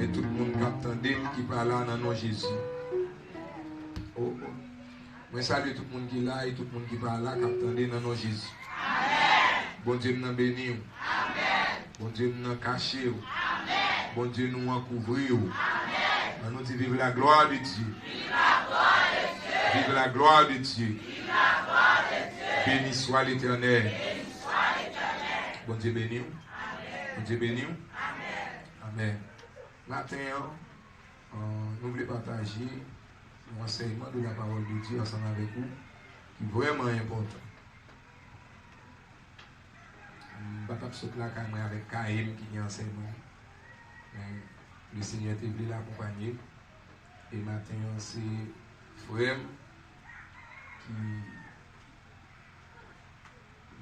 Mais tout le monde qui attendait, qui parle là dans le nom de Jésus. Oh. Moi salue tout le monde qui est là et tout le monde qui parle là, qui attendait dans le nom de Jésus. Amen. Bon Dieu nous bénit. Amen. Bon Dieu nous caché. Amen. Bon Dieu nous encouvrir. Amen. Nous dit vive la gloire de Dieu. Vive la gloire de Dieu. Vive la gloire de Dieu. Vive la gloire de Dieu. Béni soit l'Éternel. Béni soit l'Éternel. Bon Dieu béni. Amen. Bon Dieu béni. Amen. Amen. Matin, nous voulons partager l'enseignement de la parole de Dieu ensemble avec vous, qui est vraiment important. Je ne vais pas sauter là avec Kaïm qui est enseignement. Le Seigneur est venu l'accompagner. Et matin, c'est frère qui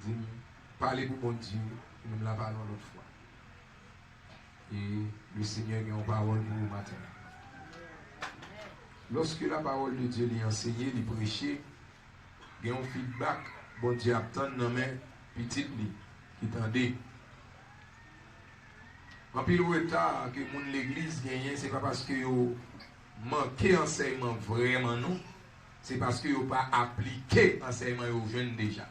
dit parlez pour mon Dieu, nous la parlons l'autre fois. Et le Seigneur a une parole pour vous matin. Lorsque la parole de Dieu est enseignée, il prêché, il y a un feedback, bon Dieu attend dans mes petites qui tendait. En pile retard que l'église gagne, ce n'est pas parce que vous manquez enseignement vraiment non, c'est parce que vous n'avez pas appliqué l'enseignement aux jeunes déjà.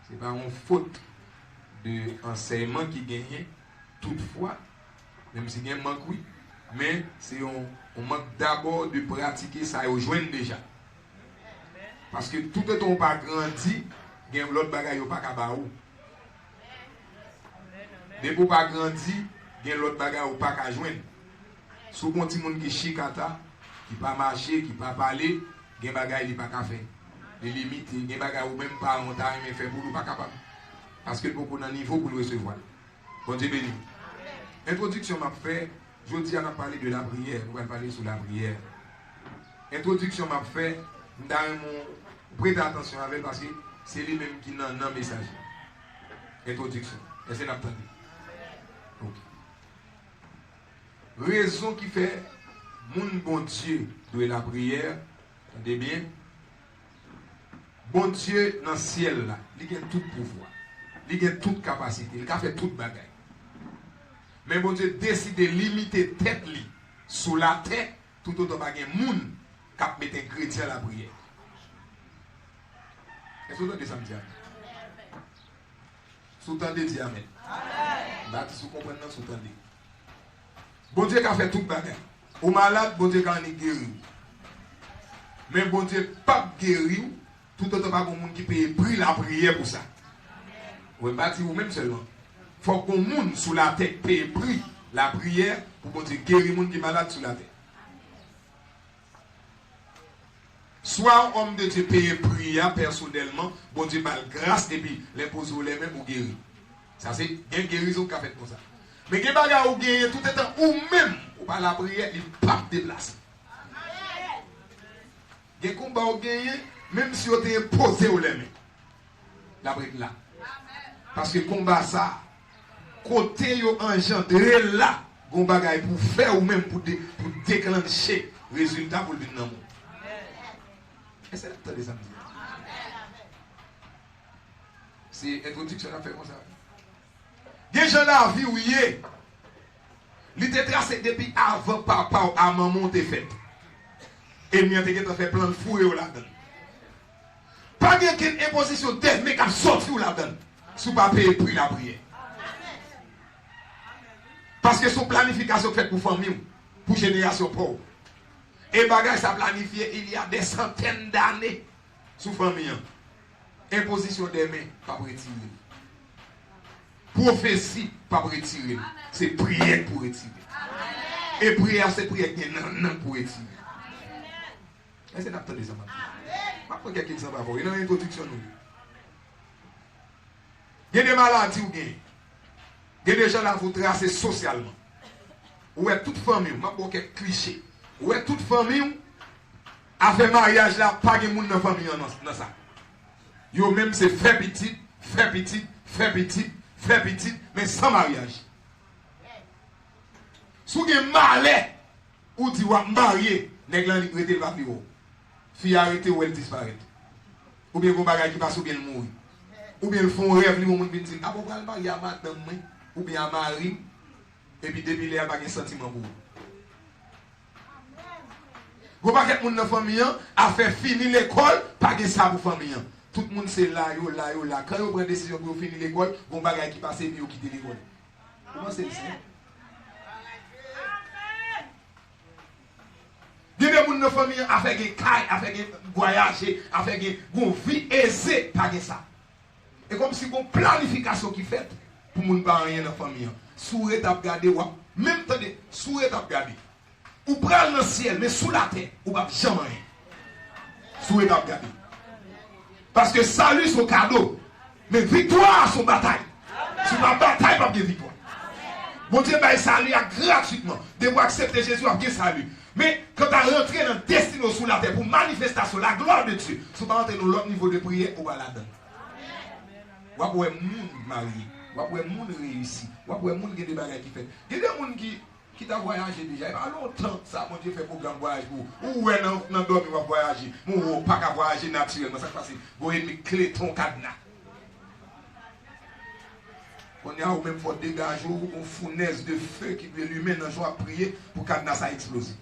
Ce n'est pas une faute de enseignement qui gagne, toutefois, même si il y a un manque, oui, mais c'est on manque d'abord de pratiquer ça aux jeunes déjà. Parce que tout le temps pas grandi, il y a l'autre bagaille pas kabaou. Dès que pas grandi, il y a l'autre bagaille pas ka joindre. Sous un petit monde qui chikata, qui pas marcher, qui pas parler, il y a bagaille qui pas ka faire. Les limites, il y a bagaille ou même pas on t'a aimé faire pour nous pas capable. Parce que beaucoup d'un niveau pour le recevoir. Bon Dieu béni. Introduction m'a fait, je dis on a parlé de la prière, nous allons parler sur la prière. Introduction m'a fait, prêtez attention avec parce que c'est lui-même qui n'a un message. Introduction. Est-ce que vous entendez? Ok. Raison qui fait mon bon Dieu de la prière, entendez bien? Bon Dieu dans le ciel là, il a tout pouvoir, il a toute capacité, il a fait toute bagaille. Mais bon Dieu décide de limiter tête li sous la terre, tout autant bagay moun qui met un chrétien à la prière. Est-ce que vous entendez ça me dire? Sous tendez dire amen. Amen. Si vous comprenez, sous tendez. Bon Dieu qui a fait toute bagaille. Au malade, bon Dieu qui a guéri. Mais bon Dieu pas guéri, tout autant pas bon monde qui peut prix la prière pour ça. Vous bâtir vous même seulement. Il faut qu'on monde sous la tête paye prix la prière pour bon Dieu guérir les gens qui sont malades sous la tête. Soit un homme de Dieu paye prière personnellement, bon Dieu mal grâce et puis les poser les mains pour guérir. Ça c'est une guérison qu'a fait comme ça. Mais il y a des bagages où guérir tout le temps ou même ou par la prière, il ne peut pas déplacer. Il y a des combats où guérir même si on t'a imposé les mains. La brique là. Parce que combat ça, côté yo engendré là, gon bagay pour faire ou même pour déclencher résultat pour le venir dans le monde. Est-ce que vous entendez ça? C'est introduction à faire comme ça. Des gens là vie où il est. Il était tracé depuis avant papa ou à maman te fait. Et il a fait plein de fouilles là-dedans. Pas bien qu'une imposition d'être mais qu'à sortir là-dedans. Sous pas payer prix la prière. Parce que son planification faite pour famille, pour génération pauvre. Et bagage ça planifié il y a des centaines d'années sous famille. Imposition des mains, pas pour retirer. Prophétie, pas pour retirer. C'est prière pour retirer. Et prière, c'est prière qui est non pour retirer. Est-ce que vous entendez ça maintenant? Je vais prendre quelques exemples avant. Il y a une introduction. Il y a des maladies ou bien. Il y a des gens là vous tracer socialement. Ou est toute famille, je vais quelques clichés. Ou est toute famille, a fait mariage là, pas de monde dans la famille dans ça. Yo même c'est fait petit, fait petit, fait petit, fait petit, mais sans mariage. Si vous avez malais, ou dit vous marié, nèg lan li prêter va plus haut. Fille arrêtée ou elle disparaît. Ou bien vous bagage qui passe ou bien mourir. Ou bien ils font rêve, les gens disent ah bon, je vais marier à madame, ou bien à mari, Et puis depuis là, il n'y a pas de sentiment pour vous. Vous pas que dans la famille a fait finir l'école, pas de ça pour la famille. Tout le monde c'est là, là. Quand vous prenez décision pour finir l'école, vous avez des qui passent et vous quittez l'école. Comment c'est ça? Il y a des gens dans la famille qui ont fait des cailles, qui ont fait des voyages, qui ont fait des vie aisée, pas de ça. Et comme si une planification qui fait pour ne pas rien dans la famille. Sous étape gardée, même temps, sous étape gardée. Ou prendre le ciel, mais sous la terre, ou pas jamais rien. Sous étape gardée. Parce que salut son cadeau, mais victoire son bataille. Sous la bataille, pas de victoire. Bon Dieu, bah, salut gratuitement. De vous accepter Jésus, vous avez salut. Mais quand tu as rentré dans le destin sous la terre pour manifestation, la gloire de Dieu, si vous rentrez dans l'autre niveau de prière, vous allez là-dedans. Vous avez un monde marié, vous avez un monde réussi, vous avez un monde qui a des bagages qui fait. Il y a des gens qui t'a voyagé déjà. Il y a longtemps, ça, mon Dieu fait programme voyage pour vous. Ou est dans le dormi, vous voyager. Ou pas qu'à voyager naturellement. Ça passe, vous avez mis clé, ton cadenas. On y a ou même faut dégager une fournaise de feu qui peut allumer dans le jour à prier pour que le cadenas ça explose.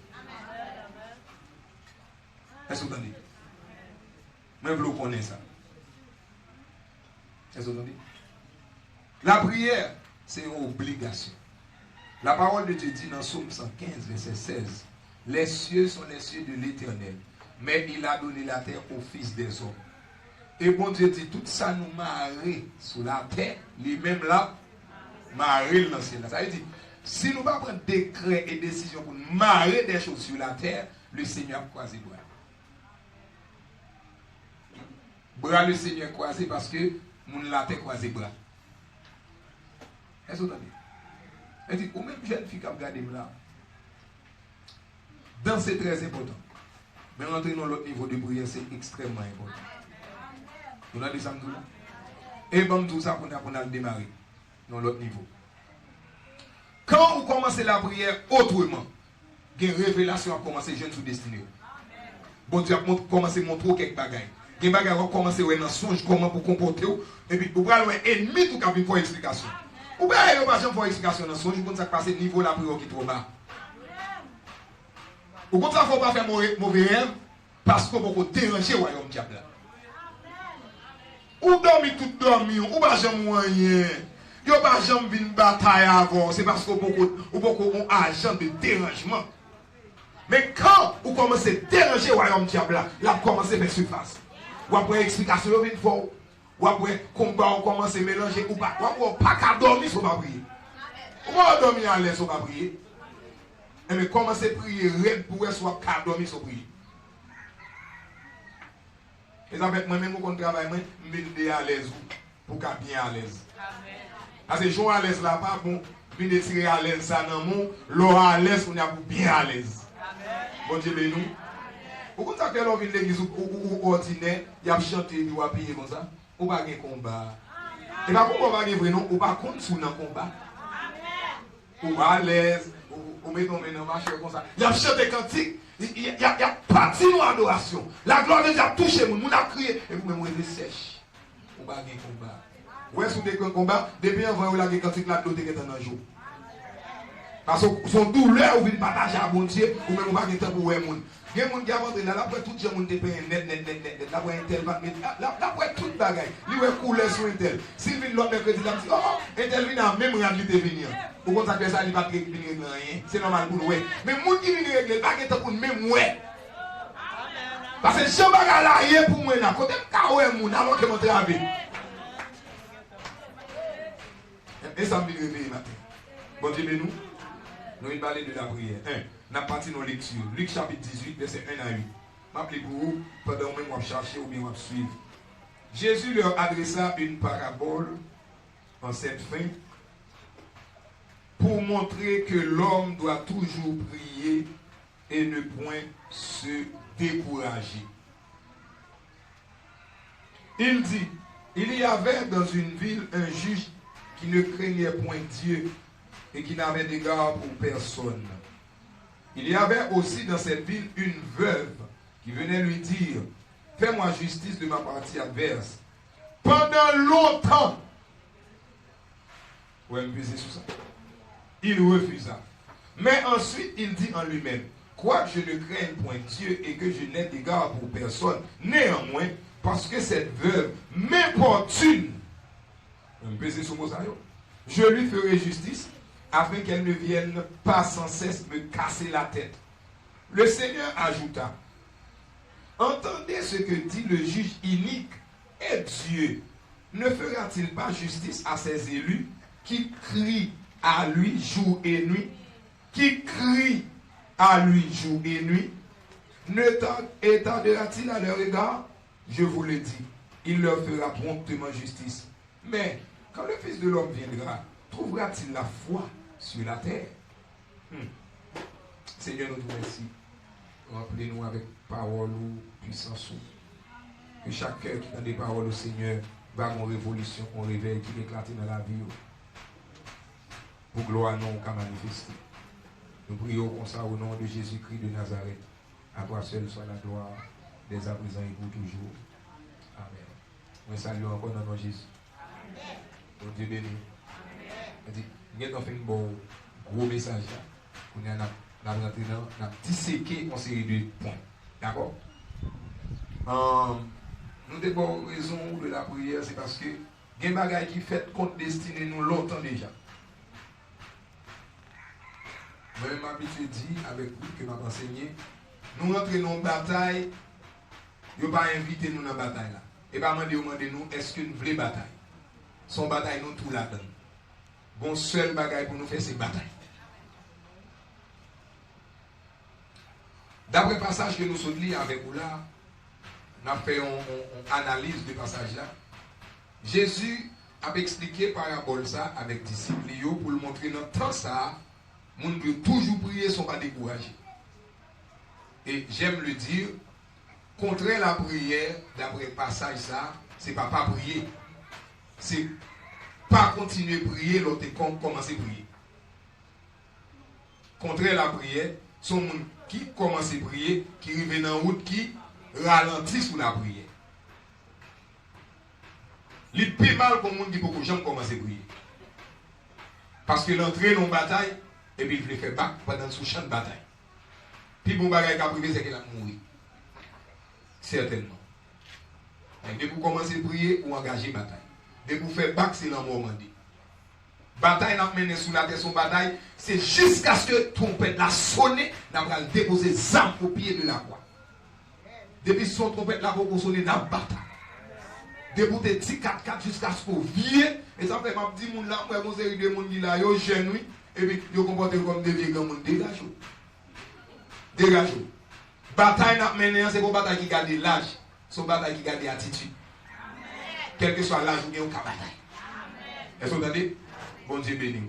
Est-ce que vous entendez? Même vous connaissez ça. Est-ce que vous entendez? La prière, c'est une obligation. La parole de Dieu dit dans Psaume 115, verset 16, les cieux sont les cieux de l'Éternel, mais il a donné la terre aux fils des hommes. Et bon Dieu dit, tout ça nous marre sur la terre, lui-même là, marre dans le ciel. Ça veut dire, si nous ne pas prendre décret et décision pour marrer des choses sur la terre, le Seigneur a croisé bras. Bras le Seigneur croisé parce que mon la terre croisé bras. Est-ce que vous entendez? Elle dit, ou même jeune fille qui a regardé là, dans c'est très important. Mais rentrer dans l'autre niveau de prière, c'est extrêmement important. Vous avez dit ça, et bon, tout ça pour nous démarrer dans l'autre niveau. Quand vous commencez la prière autrement, il y a une révélation à commencer jeune sous destiné. Bon Dieu a commencé à montrer quelques bagages. Il y a des bagages qui commencer à songe comment pour comporter. Et puis, vous allez un ennemi tout qui pour explication. Ou bien, il n'y a pas de explication dans son, je pense que ça passe au niveau de la prière qui est trop bas. Ou comme ça, il ne faut pas faire mauvais rêve parce qu'on peut déranger le royaume diable. Ou dormir tout dormir, ou pas jamais moyen. Vous n'avez pas jamais une bataille avant, c'est parce qu'on peut un agent de dérangement. Mais quand vous commencez à déranger le royaume diable, là, vous commencez à faire surface. Ou après, explication, vous faut. Ou après, combat, on commence à mélanger. Ou pas qu'à dormir, il ne faut pas prier. Ou pas dormir à l'aise, il ne faut pas prier. Mais commencez à prier, rien pour soit qu'à dormir, il faut prier. Et ça fait moi-même, quand je travaille, je me mets à l'aise pour qu'à bien à l'aise. Parce que je suis à l'aise là, pas bon, je vais tirer à l'aise ça dans mon, l'eau à l'aise, on est pour bien à l'aise. Bon Dieu, mais nous. Pourquoi ça fait l'on vient de l'église ou ordinaire, il y a chanté, il y a prier comme ça? Ou pas de combat. Et pas pourquoi on va vrai non, ou pas contre sous le combat. Ou à l'aise, ou mettons maintenant marcher comme ça. Il y a chanté cantique, il y a parti dans l'adoration. La gloire de Dieu a touché mon, on a crié, et vous même vous sèche. Ou pas de combat. Ou est-ce que vous avez combat, depuis avant vous avez cantique là, vous êtes dans un jour. Parce que son douleur, vous venez partager à bon Dieu, ou même vous n'avez pas de temps pour voir monde. Il y a des gens qui avancent là, après tout le monde te paye net, là, après un tel, là, après tout le bagage, il va couler sur un tel. S'il vient l'autre mercredi, il va dire, oh, un tel vient même réalité venir. Pour qu'on s'appelle ça, il va pas régler rien. C'est normal pour nous. Mais les gens qui viennent régler, il va pas pour même ouais. Parce que si on va aller pour moi, quand on est moun, alors que je travaille. Et ça me réveille matin. Bon Dieu, nous. Nous allons parler de la prière. Nous avons parti nos lectures. Luc chapitre 18, verset 1 à 8. M'appelez pour vous, pendant que vous cherchez ou bien vous suivre. Jésus leur adressa une parabole en cette fin pour montrer que l'homme doit toujours prier et ne point se décourager. Il dit, il y avait dans une ville un juge qui ne craignait point Dieu et qui n'avait d'égard pour personne. Il y avait aussi dans cette ville une veuve qui venait lui dire, fais-moi justice de ma partie adverse. Pendant longtemps, ouais, me peser sur ça. Il refusa. Mais ensuite, il dit en lui-même, quoique je ne craigne point Dieu et que je n'ai d'égard pour personne, néanmoins, parce que cette veuve m'importune, je lui ferai justice afin qu'elle ne vienne pas sans cesse me casser la tête. Le Seigneur ajouta, entendez ce que dit le juge inique, et Dieu ne fera-t-il pas justice à ses élus qui crient à lui jour et nuit, qui crient à lui jour et nuit? Ne tardera-t-il à leur égard? Je vous le dis, il leur fera promptement justice. Mais quand le Fils de l'homme viendra, trouvera-t-il la foi sur la terre? Seigneur, nous te remercions. Remplis-nous avec parole ou puissance. Que chaque cœur qui donne des paroles au Seigneur va en révolution, en réveil, qui éclate dans la vie. Pour gloire non qu'à manifester. Nous prions comme ça au nom de Jésus-Christ de Nazareth. À toi seul soit la gloire, dès à présent et pour toujours. Amen. Nous saluons encore dans le nom de Jésus. Amen. Dieu béni. Amen. Nous avons fait un bon gros message. Nous avons disséqué une série de points. D'accord? Nous avons raison de la prière, c'est parce que il y a des bagages qui fait contre destinée nous longtemps déjà. Moi, je m'habitue dit avec vous que m'a enseigné, nous rentrons dans une bataille, il ne pas inviter nous dans la bataille là. Et pas demander nous, est-ce que nous voulons bataille? Son bataille, nous tout là-dedans. Bon, seul bagaille pour nous faire, c'est bataille. D'après le passage que nous sommes lus avec vous là, on a fait une analyse du passage là. Jésus a expliqué parabole ça avec disciples pour le montrer dans le temps ça. Moun peut toujours prier sans pas décourager. Et j'aime le dire, contraire la prière, d'après le passage ça, c'est pas prier. C'est pas continuer à prier, l'autre commencer à prier. Contraire la prière, son monde qui commence à prier, qui arrive dans la route, qui ralentit sous la prière. Il est plus mal pour le monde qui peut jamais commencer à prier. Parce que l'entrée dans la bataille, et puis il veut faire bac pendant ce champ de bataille. Puis bon bagage qui a privé, c'est qu'il a mouru. Certainement. Dès que vous commencez à prier, vous engagez la bataille. Dès que vous faites bac, c'est l'amour mandé. Bataille n'a mené sous la terre, son bataille, c'est jusqu'à ce que trompette la sonne, n'a pas déposé zam au pied de la croix. Depuis son trompette là, vous sonner dans la bataille. Débouter 10-4-4 jusqu'à ce que vous viez. Et ça fait ma petite monde là, moi, mon série de monde qui là, yo jeune, et puis yo comporte comme des vieux grands monde. Dégagez. Dégagez. Bataille n'a mené, c'est pour bataille qui garde l'âge. C'est une bataille qui garde l'attitude. Quel que soit l'âge, vous avez une bataille. Est-ce que vous entendez? Bon Dieu béni.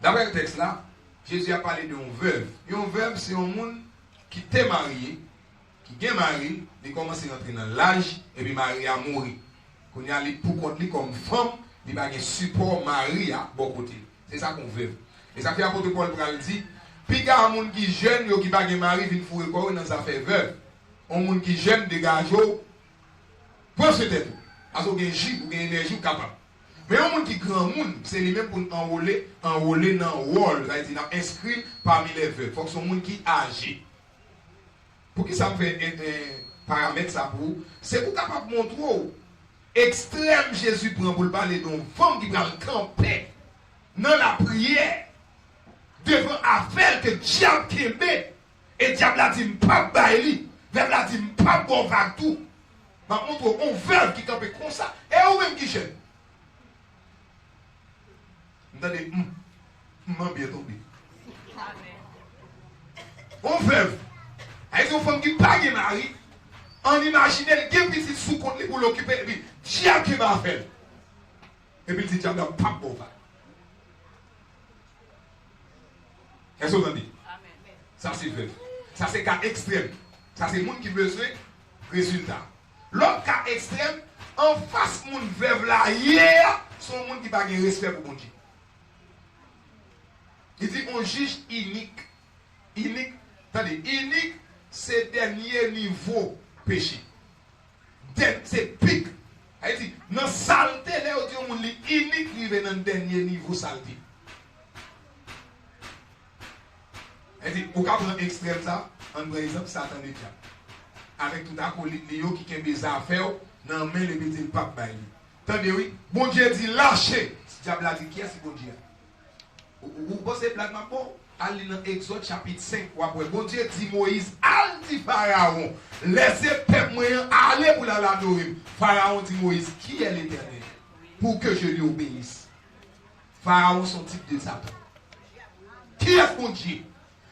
D'après le texte là, Jésus a parlé d'une veuve. Une veuve, c'est un monde qui est marié, qui est marié, il commence à rentrer dans l'âge, et puis marié a mouru. Quand il a pour contre comme femme, il a un support mari à bon côté. C'est ça qu'on veut. Et ça fait apôtre Paul Pral dit, puis il y a un monde qui est jeune, qui n'a pas de mari, il faut recorrer dans sa fait veuve. Un monde qui est jeune, dégage, pour se tête. Parce qu'il y a une énergie capable. Mais un monde qui est grand monde, c'est lui-même pour enrôler dans le rôle, c'est-à-dire inscrit parmi les veuves. Il faut que ce soit un monde qui agit. Pour qui ça me fait un paramètre ça pour c'est pour capable de montrer extrême Jésus prend pour parler d'une femme qui va camper dans la prière devant affaire que diable kembe et diable a dit pas baili, diable a dit pas bon va tout. Par contre on veut qui campe comme ça et ou même qui jeune. Attendez, m'en bien tombé. On veut avec une femme qui pas de mari, on imagine qu'elle est petit sous compte pour l'occuper, et puis diable qui va faire. Et puis il dit diable n'a pas bon va. Est-ce que vous entendez? Ça c'est vrai. Ça c'est cas extrême. Ça c'est le monde qui besoin résultat. L'autre cas extrême, en face mon veuve là hier, son monde qui n'a pas de respect pour mon Dieu. Il dit on juge unique. Unique, attendez, unique. C'est dernier niveau péché. C'est pic. Il dit, dans la saleté, là, on dit unique, il est dans le dernier niveau saleté. Elle dit, au cas prendre extrême ça, en par exemple, Satan de diable. Avec tout acolyte qui a des affaires, dans main le petit pape bail. Tendez oui, bon Dieu dit lâchez. Diable a dit qui est-ce bon Dieu? Vous pensez blague ma bon? Allez dans Exode chapitre 5 ou après bon Dieu dit Moïse, al dit Pharaon, laissez peuple moyen aller pour l'adorer. Pharaon dit Moïse, qui est l'Éternel pour que je lui obéisse? Pharaon son type de Satan. Qui est bon Dieu?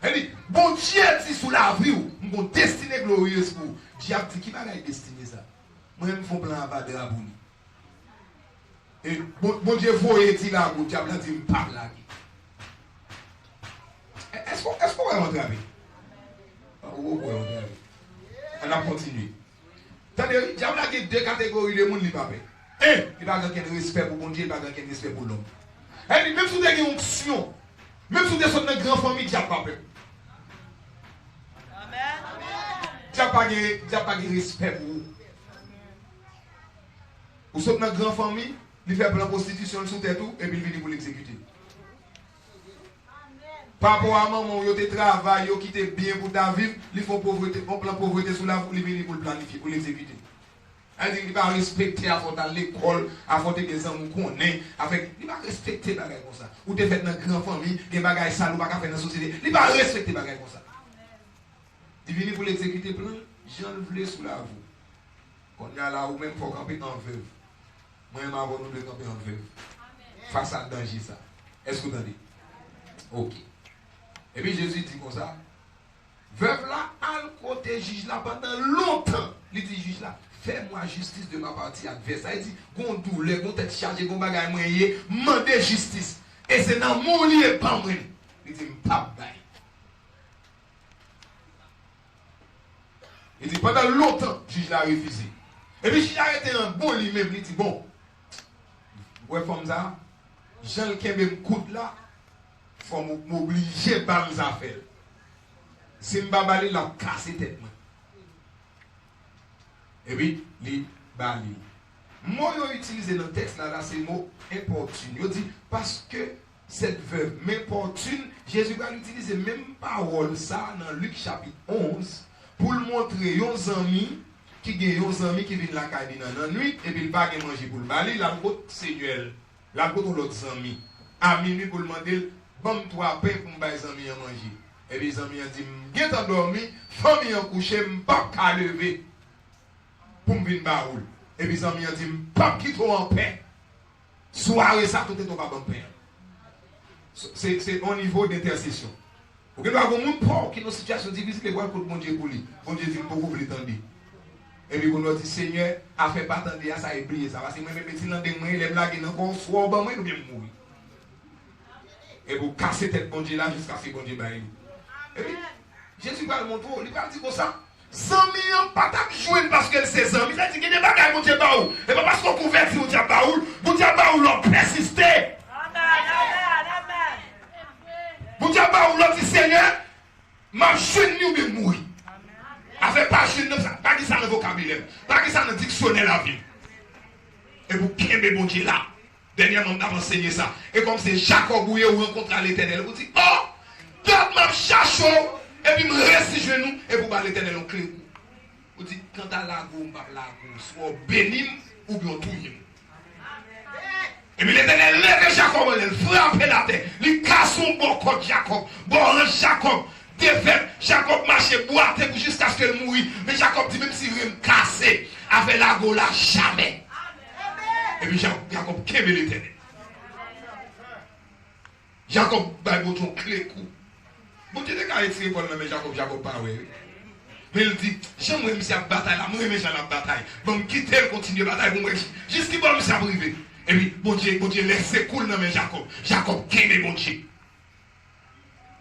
Elle dit, bon Dieu dit sous la vie, mon destinée glorieuse pour. Diable dit, qui va la destinée ça? Moi, je me fais plan à de la boule. Et bon Dieu, voyez dit là, mon diable dit, je ne parle là. Est-ce qu'on va rentrer avec? On a continué. C'est-à-dire, diable a deux catégories de monde qui va faire. Un, il va avoir un respect pour bon Dieu, il va avoir un respect pour l'homme. Elle dit, même si vous avez une onction, même si vous êtes dans une grande famille, diable pas peur. Diable pas de respect pour vous. Vous êtes dans une grande famille, il fait la prostitution sous tête et puis il vient pour l'exécuter. Par rapport à maman, il travaille, il quitte bien pour ta vivre, il faut pauvreté, on plan pauvreté sous la voie, il vient pour le planifier, pour l'exécuter. Elle dit qu'il va respecter à fond à l'école, à fond des amis qu'on connaît, il va respecter les bagages comme ça. Ou tu fait dans une grande famille, des bagages sales, ou pas faire dans la société, il va respecter les bagages comme ça. Il vient pour l'exécuter plein, j'en voulais sous la voie. On y a là où même pour camper en veuve. Moi-même avant nous de camper en veuve. Face à danger ça. Est-ce que vous entendez? Ok. Et puis Jésus dit comme ça. Veuve là, à côté juge là pendant longtemps. Il dit juge là, fais-moi justice de ma partie adverse. Il dit, gon douleur, gon tête chargée, gon bagaille moyen, mandez justice. Et c'est dans mon lieu pas moi. Il dit, m'pas bail. Il dit, pendant longtemps, juge l'a refusé. Et puis, j'ai arrêté un bon lui-même, il dit, bon, ouais, comme ça, Jean qui me coûte là, il faut m'obliger par les affaires. Si je ne vais pas la casser tête. Et puis, il bali. Moi, j'ai utilisé dans le texte là, c'est le mot importune. Il dit, parce que cette veuve m'importune, Jésus va utiliser même parole ça dans Luc chapitre 11 pour le montrer aux amis qui viennent la caille dans la nuit et puis il va manger pour le bali, la côte Seigneur, la côte l'autre amis. À minuit pour le demander, bon toi pain pour mes amis à manger. Et puis les amis ont dit, j'ai endormi, famille en couché, je ne peux pas lever pour me venir baoul. Et puis les amis ont dit, je ne peux pas quitter en paix. Soirée ça, tout est au bas de paix. C'est au niveau d'intercession. Vous avez un monde pauvre qui est dans une situation difficile et voir que mon Dieu pour lui. Mon Dieu dit, beaucoup vous l'étendez. Et puis, on dit, Seigneur, a fait pas attendre à ça et prier ça. Parce que moi, même si l'un des moyens, les blagues, encore soit au bas, moi, nous bien mourir. Et vous cassez tête bon Dieu là jusqu'à ce que bon Dieu baille. Et puis, Jésus va le montrer, il va dire comme ça. 100 millions, pas ta jouer parce qu'elle sait 100 000. Il a dit qu'il y a des bagages, mon Dieu baoul. Et pas parce qu'on convertit au Dieu baoul, mon Dieu baoul l'a persisté. Mon Dieu baoul l'a dit, Seigneur, ma jeune ou bien mourir. Avec pas jeune, pas qui ça dans le vocabulaire, pas qui ça dans le dictionnaire la vie. Et vous qu'aimez bon Dieu là. Dernièrement, on a enseigné ça. Et comme c'est Jacob où il rencontre l'Éternel, vous dites, oh, garde ma chacho, et puis me reste genou, et vous parlez l'Éternel en clé. Vous dites, quand à la goût, soit bénim ou bien touillim. Et puis l'Éternel lève Jacob, il frappe la terre, il casse son bon corps Jacob, bon Jacob. Défaite, Jacob marchait boiter jusqu'à ce qu'elle mouille. Mais Jacob dit, même si je me casser, avec la gola, jamais. Et puis Jacob kembe l'Éternel. Jacob va vous ton clé coup. Bon Dieu, quand il tire pour le mais Jacob pas oui. Mais il dit, j'aimerais me faire bataille là, moi j'aime la bataille. Bon, quitter, continuer la bataille, bon, jusqu'à ce que ça arrive. Et puis, bon Dieu, laissez cool dans mes Jacob. Jacob kembe bon Dieu.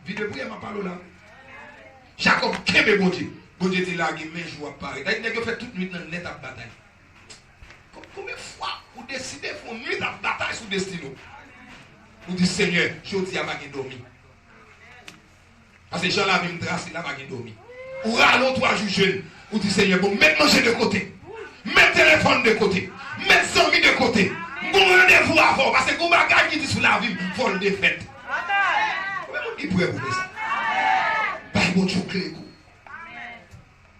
Vite de prière, ma parole là. Jacob kembe bon Dieu. Bon Dieu dit là, il met joie pareil. Il a fait toute nuit dans net à bataille. Combien de fois vous décidez de faire une nuit à bataille sur le destin? Vous dites, Seigneur, je dis à ma dormi. Parce que Jean-là vient me tracer, là, ma dormi. Ou rallons 3 jours jeunes. Vous dites, Seigneur, bon, mettez manger de côté. Mettez téléphone de côté. Mettez amis de côté. Bon rendez-vous avant. Parce que vous m'avez qui dit sur la vie, il faut le défaire. Il pourrait vous faire ça. bon Dieu clé.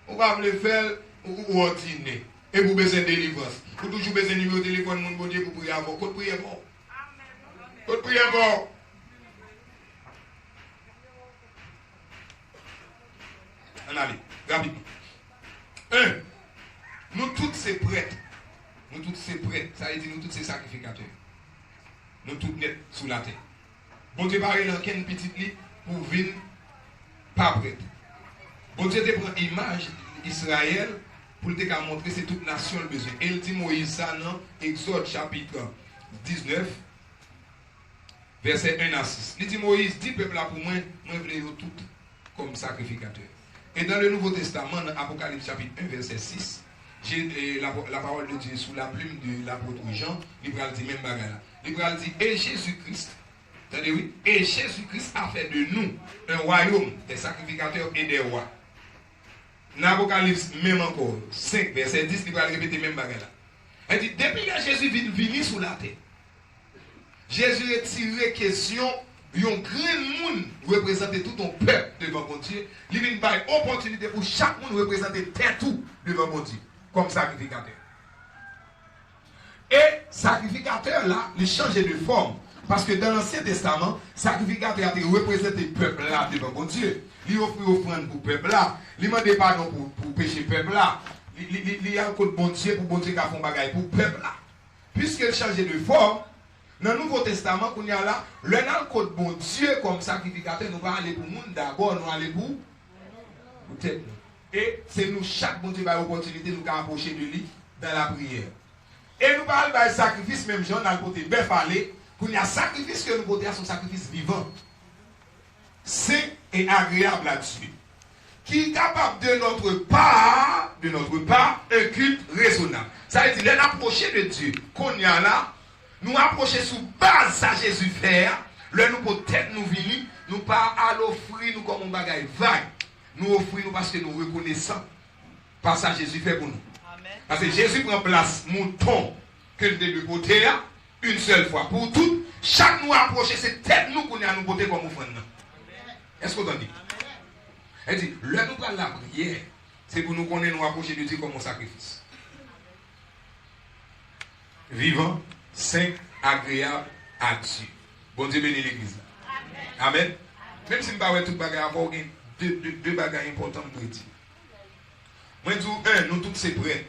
On va le faire ou ordiner. Et vous besoin de délivrance. Vous toujours besoin de numéro de téléphone, mon bon Dieu, pour prier avant. Côte prier bon. Côte prier bon. On allez, rapidement. Nous tous ces prêtres. Nous tous ces prêtres. Ça veut dire nous tous ces sacrificateurs. Nous tous net sous la terre. Bon Dieu parle dans quel petit lit pour venir pas prêtre. Bon Dieu te prend image d'Israël pour te montrer c'est toute nation le besoin. Et il dit Moïse ça dans Exode chapitre 19 verset 1 à 6. Il dit Moïse, dit peuple là pour moi, moi je veux tout comme sacrificateur. Et dans le Nouveau Testament, dans Apocalypse chapitre 1 verset 6, la parole de Dieu sous la plume de l'apôtre Jean, il va dire même bagarre. Il va dire et Jésus-Christ. Attendez, oui. Et Jésus-Christ a fait de nous un royaume des sacrificateurs et des rois. Dans l'Apocalypse, même encore, 5, verset 10, il va répéter même bagarre. Il dit, depuis que Jésus venu sur la terre, Jésus a tiré question, un grand monde représenter tout ton peuple devant mon Dieu. Il vient par opportunité pour chaque monde représenter tout devant mon Dieu, comme sacrificateur. Et sacrificateur là, il change de forme. Parce que dans l'Ancien Testament, sacrificateur a représenté le peuple là devant mon Dieu. Il offre offrande pour le peuple là. Il demande pardon pour pécher le peuple là. Il a un code bon Dieu pour bon Dieu qui a fait un bagage pour le peuple là. Puisqu'il change de forme, dans le Nouveau Testament, qu'on y a là, le code bon Dieu comme sacrificateur, nous allons aller pour le monde d'abord, nous allons aller pour tête. Et c'est nous, chaque bon Dieu va l'opportunité de nous approcher de lui dans la prière. Et nous parlons de sacrifice, même Jean, dans le côté bœuf aller. Qu'il y a un sacrifice que nous portons à son sacrifice vivant, sain et agréable à Dieu, qui est capable de notre part, un culte raisonnable. Ça veut dire, l'approcher de Dieu, qu'on y a là, nous approcher sous base à Jésus faire, le nous peut-être nous venir, nous pas à l'offrir nous comme un bagage vague, nous offrir nous parce que nous reconnaissons par ça Jésus fait pour nous. Amen. Parce que Jésus prend place mouton que nous devons porter une seule fois pour toutes, chaque nous approcher, c'est tête nous qu'on a à nous porter comme offrande. Est-ce que vous entendez? Elle dit, le nous prendre la prière, c'est pour nous qu'on nous approcher de Dieu comme un sacrifice. Vivant, saint, agréable à Dieu. Bon Dieu bénit l'église. Amen. Même si je ne parle pas de tout bagage, il y a deux bagages importants pour dire. Moi, je dis, nous tous c'est prêts.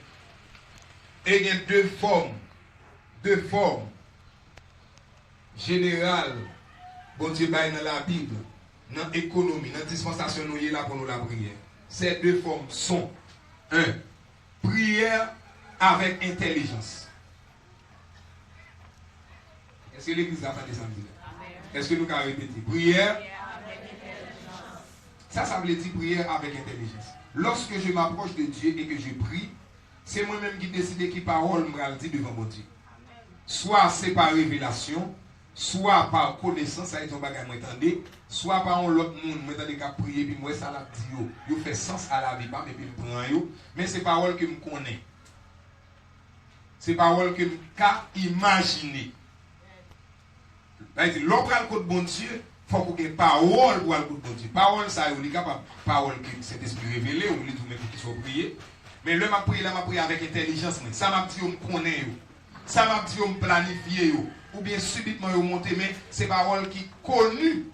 Et il y a deux formes générales, bon Dieu, dans la Bible, dans l'économie, dans la dispensation, nous y là pour nous la prière. Ces deux formes sont, prière avec intelligence. Est-ce que l'église a fait des samedis? Est-ce que nous avons répété? Prière avec intelligence. Ça veut dire prière avec intelligence. Lorsque je m'approche de Dieu et que je prie, c'est moi-même qui décide qui parole me dit devant mon Dieu. Soit c'est par révélation, soit par connaissance, ça est un bagage m'entendez, soit par un autre monde m'entendez qu'à prier puis moi ça la dit yo fait sens à la vie pas mais puis me prend yo, mais c'est parole que me connais. C'est parole que me ka imaginer. C'est-à-dire l'homme le côté bon Dieu, faut qu'on ait parole pour le côté bon Dieu. Parole ça est capable, parole que c'est esprit révélé, on dit tout même qui soit prier. Mais le m'a prié avec intelligence, ça m'a dit on me connaît yo. Ça m'a dit on me planifier yo. Ou bien subitement yo monter mais c'est parole qui connu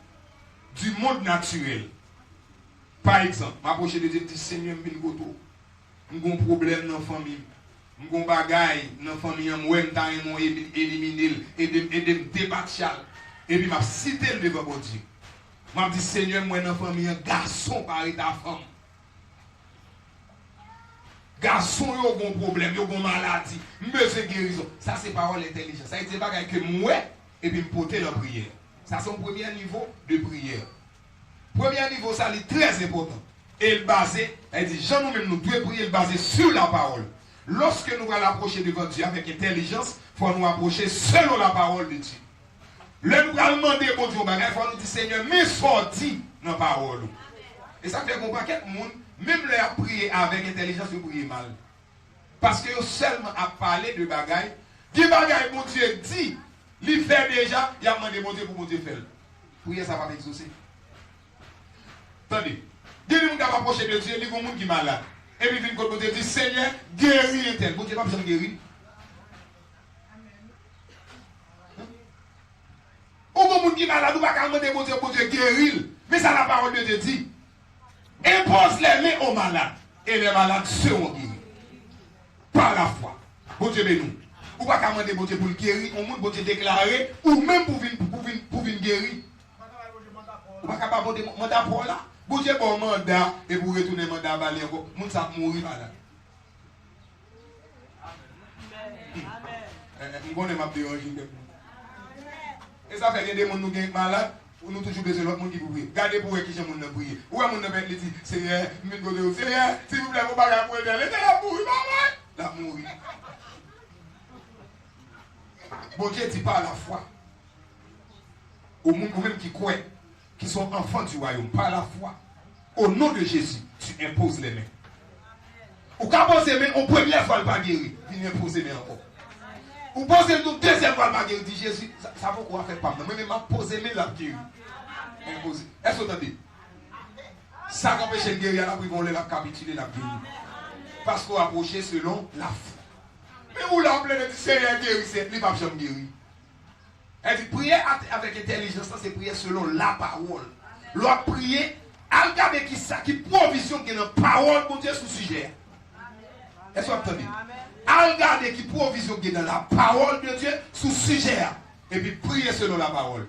du monde naturel. Par exemple, m'approcher de Dieu dit Seigneur m'vin goto. M'gon problème dans famille. M'gon bagay dans famille moi m'ta yon éliminer et de débattre et puis m'a cité le devant bon Dieu. M'a dit Seigneur moi dans famille un garçon pareil ta femme. Garçon yo bon problème, yo bon maladie, besoin guérison. Ça c'est parole intelligente. Ça c'est bagay que moi et puis me porter la prière. Ça c'est un premier niveau de prière. Premier niveau ça est très important. Et le basé, elle dit Jean nous-mêmes nous devons prier basé sur la parole. Lorsque nous allons approcher devant Dieu avec intelligence, il faut nous approcher selon la parole de Dieu. Le nous allons demander bon Dieu, il faut nous dire Seigneur, mais sorti dans la parole. Et ça fait qu'on pas quelqu'un monde même leur prier avec intelligence, vous priez mal. Parce que seulement à parler de bagaille, des bagailles, mon Dieu dit, il fait déjà, il a demandé mon Dieu pour mon Dieu faire. Prier, ça va exaucer. Attendez, Dieu nous pas approcher de Dieu, il y a des gens qui malade. Et puis il vient dit Seigneur, guéris un tel. Bon Dieu pas besoin de guérir. Ou bon monde qui malade, ou pas qu'à demander bon Dieu guérir. Mais ça la parole de Dieu dit. Impose les mains aux malades. Et les malades seront guéris. Par la foi. Bon Dieu bénis nous. Ou pas qu'à demander bon Dieu pour le guérir, au monde bon Dieu déclarer, ou même pour venir guérir. Ou pas capable de mandat pour là. Bon Dieu bon mandat et pour retourner mandat à Bali encore. Moun ça mourir malade. Amen. On est m'a déranger. Et ça fait que des gens nous sont malades, nous toujours besoin de l'autre monde qui pour prier. Gardez pour qui j'aime nous prier. Ou à mon nom dit Seigneur, Seigneur, s'il vous plaît, vous pas pour aider. Laissez la mourir malade. La mourir. Bon Dieu dit par la foi. Au monde même qui croit, qui sont enfants du royaume, par la foi. Au nom de Jésus, tu imposes les mains. Ou quand pose les mains, on première fois, il pas guérir. Il impose les mains encore. Ou pose les mains, deuxième fois, il pas guérir. Dit Jésus, ça vaut quoi faire pas. Mais m'a posé les mains, la guérir. Imposer. Est-ce que vous entendez? Ça empêche de guérir, là, ils vont la capituler, la guérir. Parce qu'on approche selon la foi. Mais vous l'appelez de Seigneur guérisseur, il ne va pas guérir. Elle dit, prier avec intelligence, c'est prier selon la parole. L'on prier, regardez qui provision qui est dans la parole pour Dieu sous sujet. Est-ce que vous entendez? Regardez qui provision qui est dans la parole de Dieu sous sujet. Et puis prier selon la parole.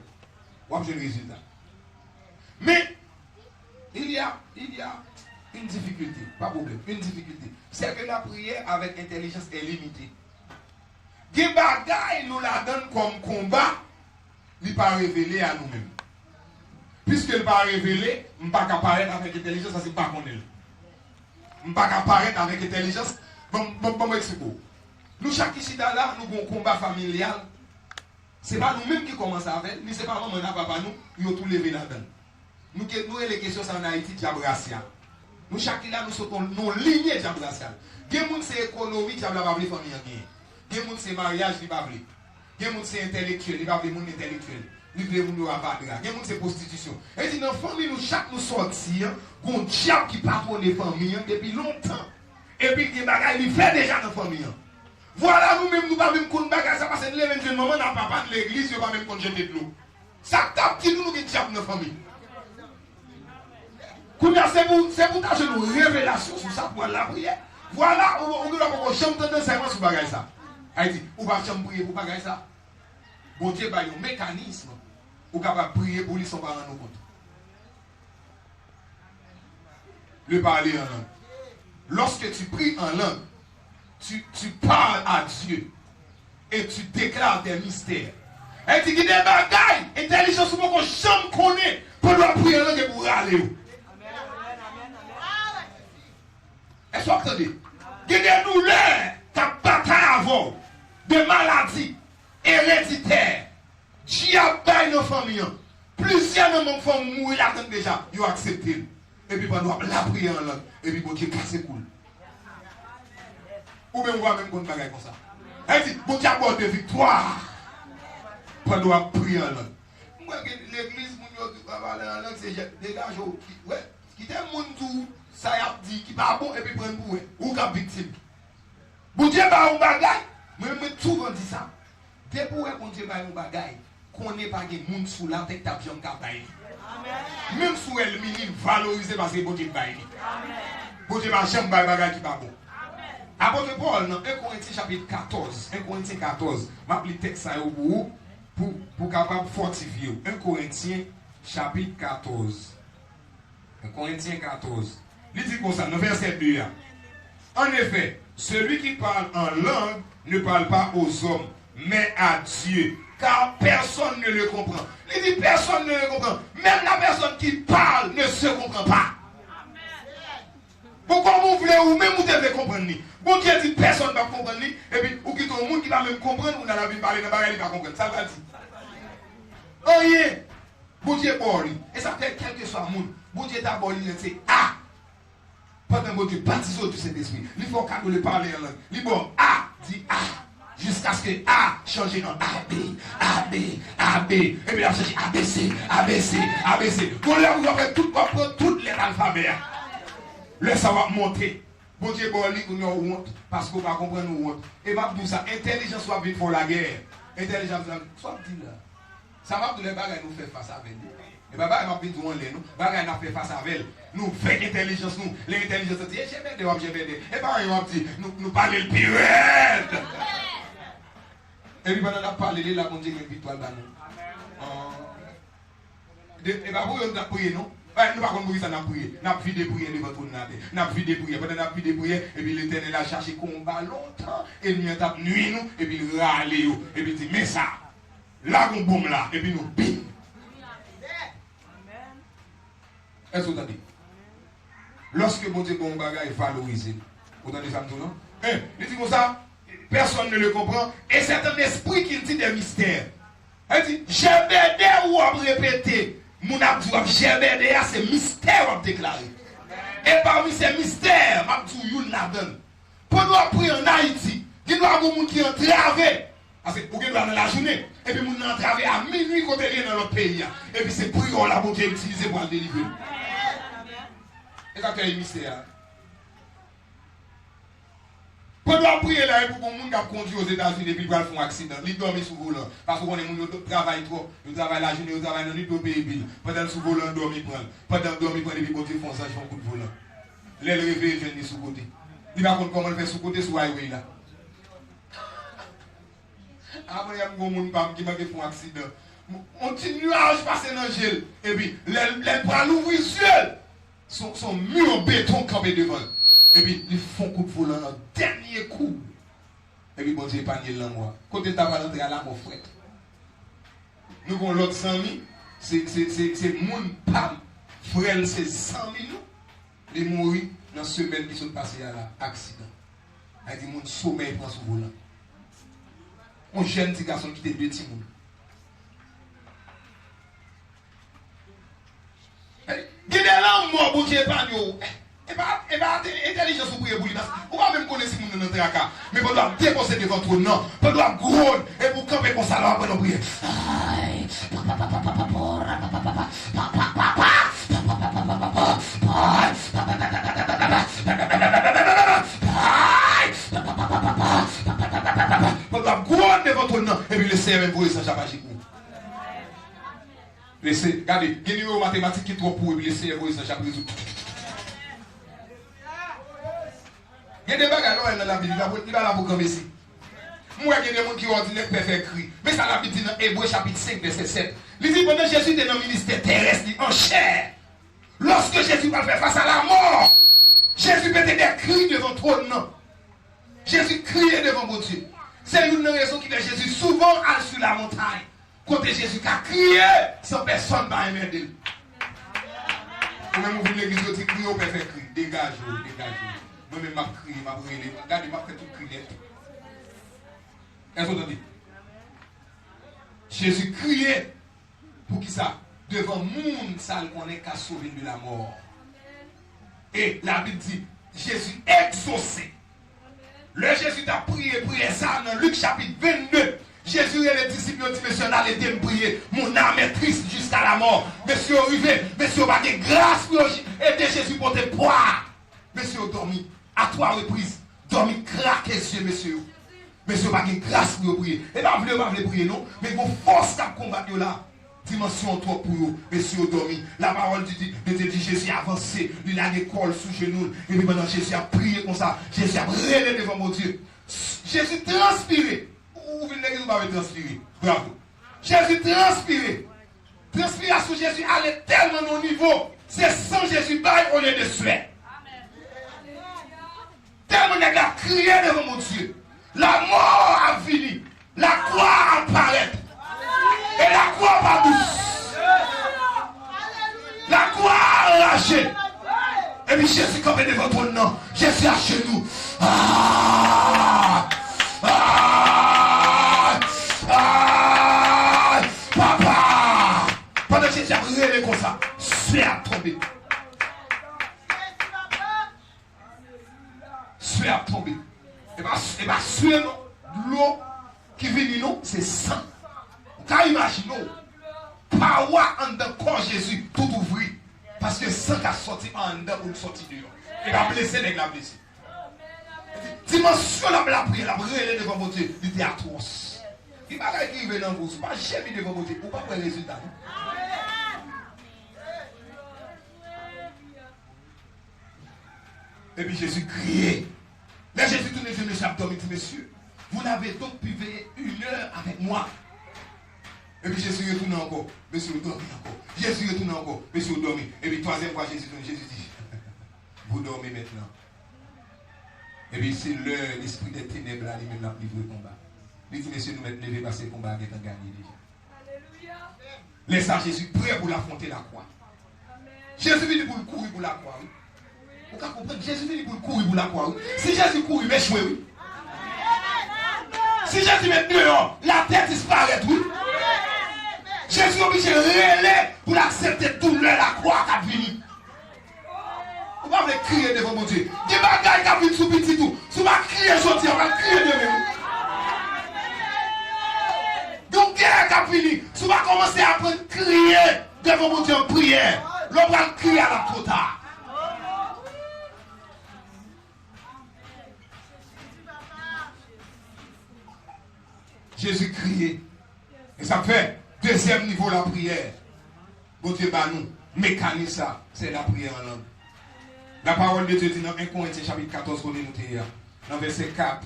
Vous avez le résultat. Mais, il y a une difficulté, pas de problème, une difficulté. C'est que la prière avec intelligence est limitée. Des bagailles nous la donnent comme combat, il n'est pas révélé à nous-mêmes. Puisque il n'est pas révélé, il ne peut pas apparaître avec intelligence, ça c'est pas qu'on est. Il ne peut pas apparaître avec intelligence. Bon, expliquer. Nous, chaque ici là, nous avons un combat familial. Ce n'est pas nous-mêmes qui commençons avec, mais ce n'est pas maman et papa, nous avons tout levé là-dedans. Nous avons les questions en Haïti, diable racial. Nous, chaque là, nous sommes nos lignées diable racial. Il y a des gens qui sont économiques, diable pas famille. Il y a des gens qui sont mariage, il pas il y a des gens qui sont intellectuels, il pas monde intellectuel. Il y a des gens qui sont avadra. Il y a des gens qui sont prostitution. Et dit dans la famille, nous, chaque nous sortir, il y a un diable qui patronne les familles depuis longtemps. Et puis, il y a des gens qui fait déjà dans la famille. Voilà, nous-mêmes, nous ne pouvons pas même compte bagage, ça parce que nous, les jeunes mamans, n'a papa de l'église, nous ne pouvons pas même compte jeter de l'eau. Ça tape qui nous, qui diable dans la famille. C'est pour ta une révélation sur ça pour la prière. Voilà, on doit avoir une chambre de serment sur bagage ça. Elle dit, on va chambre prier pour bagage ça. Bon Dieu, il y a un mécanisme où on va prier pour lui sans pas rendre compte. Le parler en langue. Lorsque tu pries en langue, tu parles à Dieu et tu déclares des mystères. Elle dit qu'il y a des bagailles, intelligence pour qu'on chambre connaît pour nous prier en langue et pour aller. Est-ce que vous entendez? Il y a des douleurs qui bataille avant, de maladies héréditaires. Diable dans nos familles. Plusieurs de nos familles mourent là-dedans déjà. Ils ont accepté. Et puis pendant la prière en langue. Et puis bon Dieu casse cool. Ou même on va même qu'on bagaille comme ça. Elle dit, bon Dieu aborde de victoire. Pendant la prière en langue. L'église, mon parler en langue, c'est des gars qui étaient mon tout. Ça y a dit qui pas bon et puis prendre pour eux ou comme victime. Bon Dieu ba un bagay, mais tout dit ça. Dès pour bon Dieu ba un bagay, qu'on n'est pas des monde sous la tête ta viande ka baï. Amen. Même sous elle minime valoriser parce que bon Dieu baï. Amen. Bon Dieu ba jamais ba bagay qui pas bon. Amen. Apôtre Paul dans 1 Corinthiens chapitre 14, 1 Corinthiens 14, m'a pris texte ça pour capable fortifier. 1 Corinthiens chapitre 14. 1 Corinthiens 14. Il dit comme ça, dans verset 2. En effet, celui qui parle en langue ne parle pas aux hommes, mais à Dieu, car personne ne le comprend. Il dit personne ne le comprend. Même la personne qui parle ne se comprend pas. Pourquoi vous voulez ou même vous devez comprendre? Bon Dieu dit personne ne va comprendre. Et puis, ou qui tout le monde qui va même comprendre, ou dans la vie parler, dans la vie, il va comprendre. Ça va dire. Oh yeah! Bon Dieu, et ça fait quel que soit le monde. Bon Dieu d'abord, il dit ah! Pendant que Dieu baptise du Saint-Esprit, il faut qu'on le parler en langue. Il dit bon, ah, dit ah. Jusqu'à ce que A change en AB, AB, AB. Et puis là, change ABC, ABC, ABC. Bon, là, vous avez toutes les alphabets. Là, ça va monter. Bon Dieu, bon, nous avons honte. Parce qu'on va comprendre nous honte. Et ma dit ça, intelligence soit vite pour la guerre. Intelligence soit dit là. Ça va les bagages nous faire face avec nous. Et baba m'a dit nous nous bagages nous fait face avec elle. Nous fait intelligence nous. L'intelligence dit j'ai BD. Et pas il m'a dit nous parler le pire. Et puis pendant qu'on parle là mon Dieu une victoire dans nous. Et bah vous on a prié non. Nous pas comme ça n'a prié. N'a vidé prier devant tout n'a. N'a vidé prier pendant n'a vidé prier et puis l'Éternel a cherché combat longtemps et nous a tapé nuit nous et puis il râler et puis dit mais ça là on boum là et puis nous bim. Est-ce que vous entendez? Lorsque mon Dieu bon bagage est valorisé, vous entendez ça non? Il dit comme ça, personne ne le comprend et c'est un esprit qui dit des mystères. Il dit j'ai bédé ou à répéter. Mon abdou GBD, c'est mystère à déclarer. Et parmi ces mystères, abdou youn la donne. Pour nous prier en Haïti, il y a des gens qui ont travé. Parce que pour nous dans la journée, et puis nous ont travé à minuit quand on est dans notre pays. Et puis c'est prière la bonté utilisée pour le délivrer. Et ça c'est un mystère. Pour nous prier là, pour que les gens qui conduisent aux États-Unis et puis ils font un accident, ils dorment sous volant. Parce qu'on est travaille trop, ils travaillent la journée, ils travaillent dans le pays. Pendant sous volant, ils dorment, ils prennent. Pendant qu'ils dorment, ils prennent, et puis ils font ça, ils font un coup de volant. Les réveillent, ils viennent sous côté. Ils ne savent pas comment le faire sous côté, sous highway là. Après, il y a des gens qui font un accident. Un petit nuage passe dans le gel. Et puis, les bras visuels sont mis en béton campé devant. Et puis, ils font coup de volant, un dernier coup. Et puis, bon Dieu, épargne l'amour. Côté de ta valentée à l'amour, frère. Nous avons l'autre 100 000. C'est mon pam. Frère, c'est 100 000. Les mourir dans la semaine qui sont passées à l'accident. Il dit, mon sommeil prend sous volant. Un jeune petit garçon qui était deux petits mouns. Il y a des gens morts, bon Dieu, épargne. Et pas intelligence pour prier pour lui. On va même connaître si nous sommes dans le cas. Mais on doit déposer devant tout non. On doit grôler. Et pour camper comme ça, là, on va prier. On doit grôler devant tout non. Et puis laisser même pour les sans-chapagique. Laissez, regardez, il y a une mathématique qui est trop pour et puis laisser pour les sans-chapagique. Il y a des bagages dans la Bible, il va là pour camper ici. Moi, il y a des gens qui ont ordinaire pour faire écrit. Mais ça l'a dit dans Hébreux chapitre 5, verset 7. Il dit pendant Jésus était dans le ministère terrestre, en chair. Lorsque Jésus va faire face à la mort, Jésus mettait des cris devant le trône. Jésus criait devant mon Dieu. C'est une raison qui fait Jésus souvent aller sur la montagne. Côté Jésus qui a crié, sans personne va aimer. Quand même, vous l'église, vous dites, criez, on peut faire cri. Dégagez-vous, dégagez-vous. Moi-même, je crie, je brûle. Regardez, je fais tout crier. Est-ce que vous entendez? Jésus criait pour qui ça? Devant le monde, ça on est qu'à sauver de la mort. Et la Bible dit, Jésus exaucé. Le Jésus t'a prié ça dans Luc chapitre 22. Jésus et les disciples ont dit, monsieur, allez me prier. Mon âme est triste jusqu'à la mort. Monsieur, arrivé, monsieur, pas de grâce pour aider Jésus pour te poids. Monsieur, dormi à 3 reprises. Dormi, craqué les yeux, monsieur. Monsieur, pas de grâce pour prier. Et pas voulez prier, non. Mais vos forces à combattre là. Dimension trop pour vous, monsieur dormi. La parole dit Jésus a avancé, il a l'école sous genoux. Et puis maintenant Jésus a prié comme ça. Jésus a brûlé devant mon Dieu. Jésus transpiré. Ou vous ne pas transpirer. Bravo. Jésus transpiré. Transpiration Jésus allait tellement au niveau. C'est sans Jésus bail au lieu de suer. Tellement il a crié devant mon Dieu. La mort a fini. La croix apparaît. Et la croix pas douce. La croix arrachée. Et puis Jésus comme devant ton nom. Jésus à genoux. Papa. Pendant que Jésus a brûlé comme ça. Sué a tombé. Sué a tombé. Et bien sué non. l'eau qui vient nous, c'est sang. Quand imaginez, power en dedans corps Jésus, tout ouvrir. Parce que sang qui a sorti en dedans pour sortir dehors. Et la blessé, n'est la blessé. Dimension la prière, la prière devant mon Dieu, il était atroce. Il va pas qui dans vous, pas jamais devant mon Dieu, pour pas voir le résultat. Et puis Jésus criait. Là, Jésus tourne sur le chapitre, il dit, messieurs, vous n'avez donc pu veiller 1 heure avec moi. Et puis Jésus retourne encore, monsieur, vous dormez encore. Jésus retourne encore, monsieur, vous dormez. Et puis 3e fois, Jésus dit, vous dormez maintenant. Et puis c'est l'esprit des ténèbres là, lui-même l'a livré le combat. Il dit, monsieur, nous mettons levé parce que le combat est gagné déjà. Alléluia. Laissez Jésus prêt pour l'affronter la croix. Jésus vient pour le courir pour la croix. Oui. Vous pouvez comprendre, Jésus vient pour le courir pour la croix. Oui. Si Jésus court, il va échouer. Oui. Si Jésus met dehors, la tête disparaît. Oui. Jésus est obligé de relayer pour accepter douleur la croix qui a fini. Vous ne pouvez pas crier devant mon Dieu. Il y a des bagages qui viennent sous petit tout. Si vous ne criez sortir, on va crier devant vous. Donc, guerre qui a fini. Si vous commencez à crier devant mon Dieu en prière, l'on va crier à la trop tard. Jésus criait. Et ça fait 2e niveau la prière. Bon Dieu, bah nous, mécanisme ça, c'est la prière en langue. La parole de Dieu dit dans 1 Corinthiens chapitre 14, dans verset 4,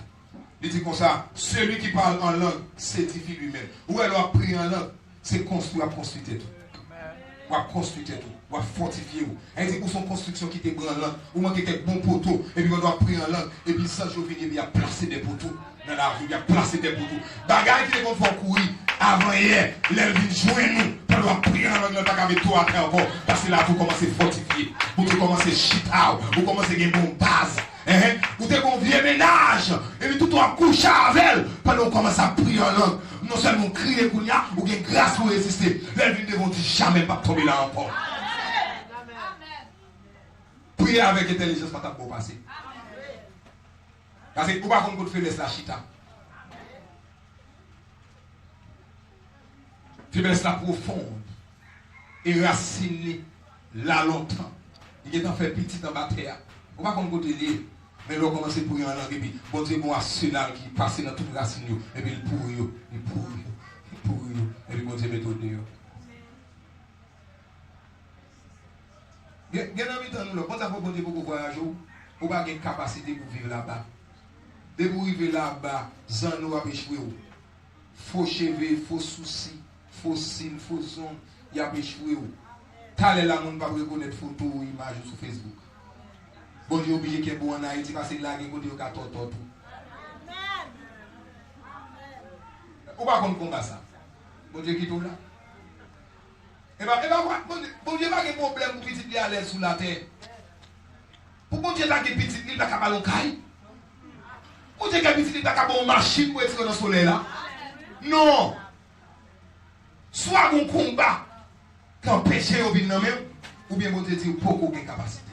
il dit comme ça, celui qui parle en langue s'édifie lui-même. Ou elle doit prier en langue, c'est construire, construire tout. Ou à construire tout, ou à fortifier. Elle dit pour son construction qui était en langue, ou manquer quelques bons poteaux, et puis on doit prier en langue, et puis sans jour venir, il y a placé des poteaux. Dans la rue, il y a placé des poteaux. Bagaille qui est qu'on fait courir avant hier, l'elle vient jouer nous. On doit prier en langue, pas avec toi après encore. Parce que là, vous commencez à fortifier. Vous commencez à shit out. Vous commencez à gagner une bonne base. Vous avez un vieux ménage. Et puis tout le monde couche avec elle. Pendant qu'on commence à prier en langue. Non seulement crier pour nous, ou bien grâce pour résister. L'elle vient devant dire jamais pas tomber là encore. Prier avec intelligence, pas pour passer. Parce que vous ne pouvez pas faire la chita. Faiblesse la profonde et racinée là longtemps. Il est en fait petit dans la terre. Vous ne pouvez pas lier. Mais là, on commence à prier en langue. Et puis, bon Dieu, mon arsenal qui passe dans toute racine. Et puis, il pourrit. Et puis, bon Dieu, met au dehors. Il y a un temps, nous, quand ça fait bon Dieu pour voyager, vous n'avez pas de capacité pour vivre là-bas. Dès que vous arrivez là-bas, Zanou a échoué. Faux cheveux, faux soucis, faux cils, faux ongles, il a échoué. Talé là, on ne peut pas reconnaître photo ou image sur Facebook. Bon Dieu, obligé qu'il y ait bon en Haïti parce que là, il y a des gens qui ont tout. Ou pas qu'on combat ça? Bon Dieu qui est tout là. Et bien, bon Dieu, pas de problème pour petit à l'aise sous la terre. Pour bon Dieu, là, qui est petit, il n'a qu'à ballon caille. Bon Dieu, qui est petit, il n'a qu'à une machine pour être dans le soleil là. Non. Soit un combat qui empêche au vin même, ou bien bon Dieu dit beaucoup de capacité.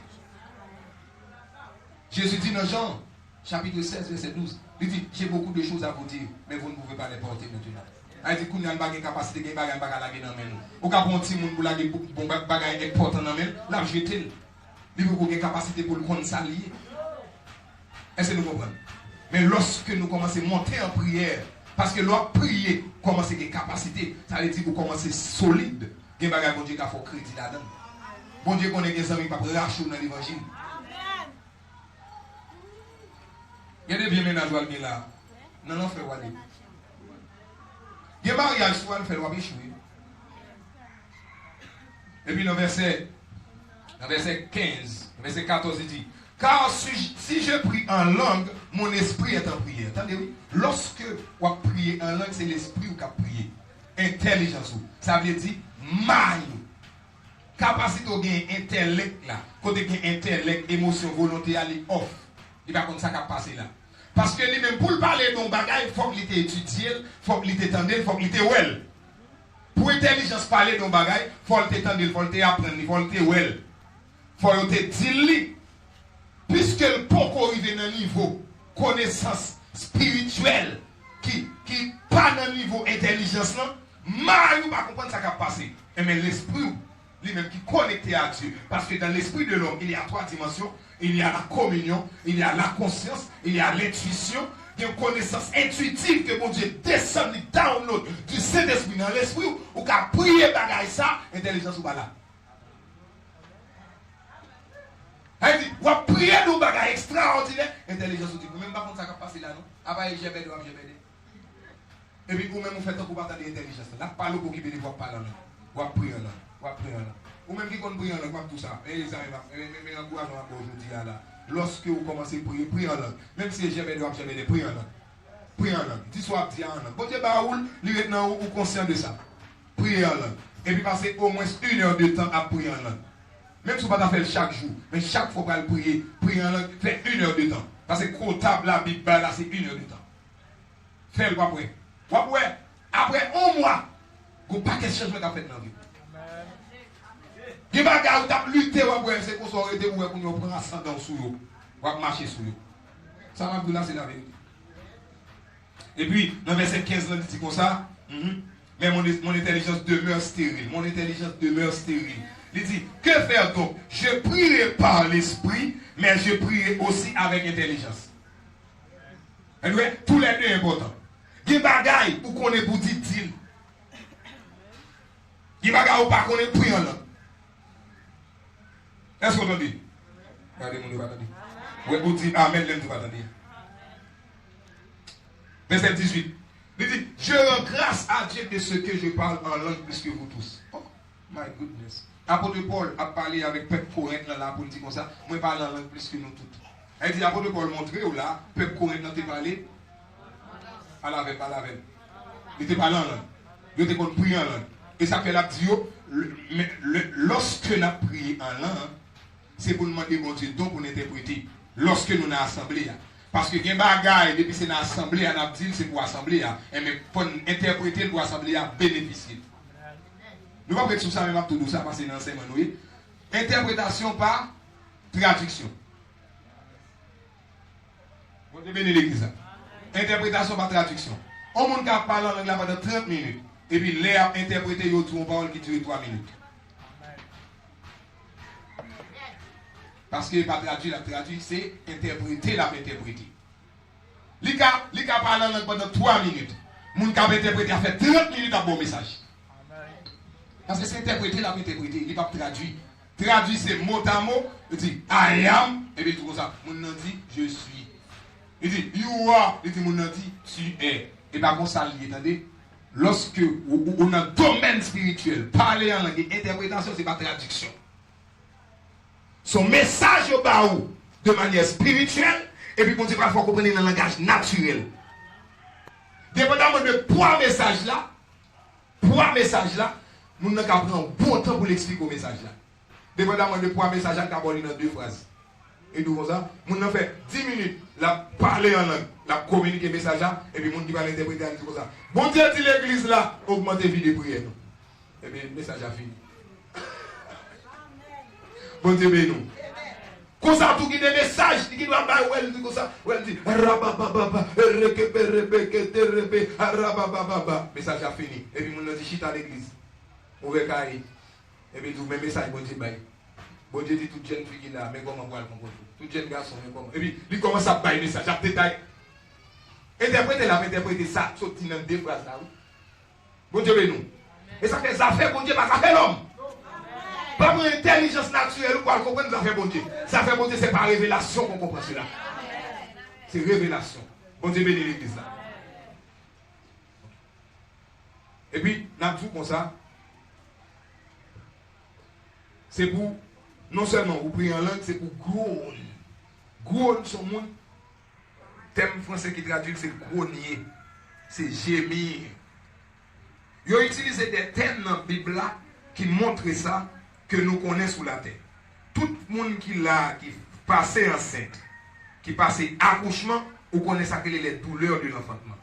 Jésus dit dans Jean, chapitre 16, verset 12, il dit, j'ai beaucoup de choses à vous dire, mais vous ne pouvez pas les porter maintenant. Il dit qu'on n'a pas de capacité, qu'il n'y a pas de laguer dans nous. Ou quand on petit monde pour laguer bon bagage important dans nous, là je jeter. Il faut qu'on ait capacité pour le prendre s'allier. Est-ce que nous comprenons? Mais lorsque nous commençons à monter en prière, parce que l'on prier, commencer à avoir capacité, ça veut dire que vous commencez solide. Il y a des bagages bon Dieu qui a fait crédit là-dedans. Bon Dieu qu'on ait des amis qui ne peuvent pas racheter dans l'évangile. Il y a des vieux ménages qui sont là. Non, frère Wadi. Il y a des mariages qui sont fait échouer. Et puis dans verset 15, verset 14, il dit, car si je prie en langue, mon esprit est en prière. Attendez, oui. Lorsque vous priez en langue, c'est l'esprit qui a prié. Intelligence. Ça veut dire maille. Capacité de gagner intellect là. Côté gain intellect, émotion, volonté, aller off. Il va comme ça qui passe là. Parce que lui-même, pour parler de bagage, il faut qu'il ait étudié, il faut qu'il ait entendu, il faut qu'il ait well. Pour intelligence parler de bagage, il faut qu'il ait entendu, il faut qu'il ait appris, il faut qu'il ait well. Il faut qu'il ait dit. Puisque le peut arriver dans un niveau connaissance spirituelle, qui pas dans le niveau intelligence, mal ou pas comprendre ça qui a passé. Mais l'esprit, lui-même qui est connecté à Dieu. Parce que dans l'esprit de l'homme, il y a 3 dimensions. Il y a la communion, il y a la conscience, il y a l'intuition. Il y a une connaissance intuitive que mon Dieu descend, il download du Saint-Esprit dans l'esprit. Ou qu'à prier bagaille ça, intelligence ou pas là. Elle dit, ou à prier nous bagaille extraordinaire, intelligence ou dit, vous même pas contre ça qui a passé là, non? Après, j'ai bédé. Et puis, vous même vous faites un coup de l'intelligence. Là, pas le coup qui veut pas là. Ou à prier là. Ou même qui compte prier en langue, tout ça. Et les amis, mais encourageons encore aujourd'hui là. Lorsque vous commencez à prier, priez en langue. Même si j'ai bédé, priez en langue. Priez en langue. Dis soit dit en langue. Bon Dieu, lui maintenant, vous conscient de ça. Priez en langue. Et puis passez au moins 1 heure de temps à prier en langue. Même si vous ne pouvez pas faire chaque jour, mais chaque fois que vous priez, priez en langue, faites 1 heure de temps. Parce que comptable la Bible, là, c'est 1 heure de temps. Faites-le après. Après 1 mois, vous n'avez pas de changement à faire dans la vie. Il y a des gens qui ont lutté, c'est qu'on soit arrêté pour prendre ascendant sur eux, pour marcher sur eux. Ça m'a dit là, c'est la vérité. Et puis, dans verset 15, il dit comme ça, mais mon intelligence demeure stérile. Mon intelligence demeure stérile. Il dit, que faire donc? Je prierai par l'esprit, mais je prierai aussi avec intelligence. Et oui, tous les deux importants. Il y a des bagailles où qu'on est pour dire deal. Il y a des bagailles où pas qu'on est priant là. Est-ce que vous entendez? Regardez, mon Dieu, attendez. Oui, vous dites Amen, l'aime, vous attendez. Verset 18. Il dit, je rends grâce à Dieu de ce que je parle en langue plus que vous tous. Oh, my goodness. Apôtre Paul a parlé avec peuple Corinthe là pour dire comme ça, moi je parle en langue plus que nous tous. Elle dit, apôtre Paul montré ou là, peuple Corinthe n'a pas parlé à la veille, il était parlé en langue. Il était prié en langue. Et ça fait la dit, lorsque nous avons prié en langue, c'est pour nous demander mon Dieu, donc pour nous interpréter. Lorsque nous avons assemblé. Parce que les bagailles, depuis que nous avons assemblé, c'est pour assembler. Mais pour interpréter, pour assembler, bénéficier. Nous ne pouvons pas sur ça, même tout ça, parce que c'est dans l'enseignement. Interprétation par traduction. Vous devez bénir l'église. Interprétation par traduction. On peut parler en langue pendant 30 minutes. Et puis l'air interprété, il y a une parole qui dure 3 minutes. Parce que pas traduire, la traduire, c'est interpréter, la interpréter. L'ICA parle en langue pendant 3 minutes. Mon cap interprété a fait 30 minutes à bon message. Parce que c'est interpréter, la interpréter. Il ne va pas traduire. Traduire, c'est mot à mot. Il dit I am. Et puis tout comme ça. Mon nom dit je suis. Il dit you are. Il dit mon nom dit tu es. Et par contre, ça lié, attendez. Lorsque on a un domaine spirituel, parler en langue, interprétation, ce n'est pas traduction. Son message au bas de manière spirituelle, et puis on dit qu'il faut comprendre dans le langage naturel. Dépendamment de trois messages là, nous avons prendre un bon temps pour l'expliquer au message là. Dépendamment de trois messages, nous avons dans 2 phrases. Et nous avons ça, nous avons fait 10 minutes, la parler en langue, la communiquer le message là, et puis nous qui va l'interpréter comme ça. Bon Dieu dit l'église là, augmentez vie de prière. Et puis le message a fini. Bon Dieu bénis nous. Comme ça, tout qui des messages qui doivent faire, elle dit comme ça, elle dit rabababa, rabababa. Message a fini. Et puis, on a dit chita à l'église. On va cailler. Et puis, tout le même message, bon Dieu, baille. Bon Dieu dit, toute jeune fille qui est là, mais comment on va le faire? Toute jeune garçon, mais comment? Et puis, il commence à bailler message, à détail. Interpréter ça, sortir dans 2 phrases là. Bon Dieu, bénis nous. Et ça fait ça fait bon Dieu, pas ça fait l'homme. Pas pour intelligence naturelle ou quoi comprendre ça fait bon Dieu. Ça fait bon Dieu, c'est par révélation qu'on comprend cela. C'est révélation. Bon Dieu bénit l'église là. Et puis, nous avons tout comme ça. C'est pour, non seulement vous priez en langue, c'est pour groan. Groan, son monde. Thème français qui traduit, c'est grogner. C'est gémir. Ils ont utilisé des thèmes dans la Bible là qui montrent ça. Que nous connaissons sous la terre. Tout le monde qui l'a, qui passait enceinte, qui passait accouchement, ou connaît ça que les douleurs de l'enfantement.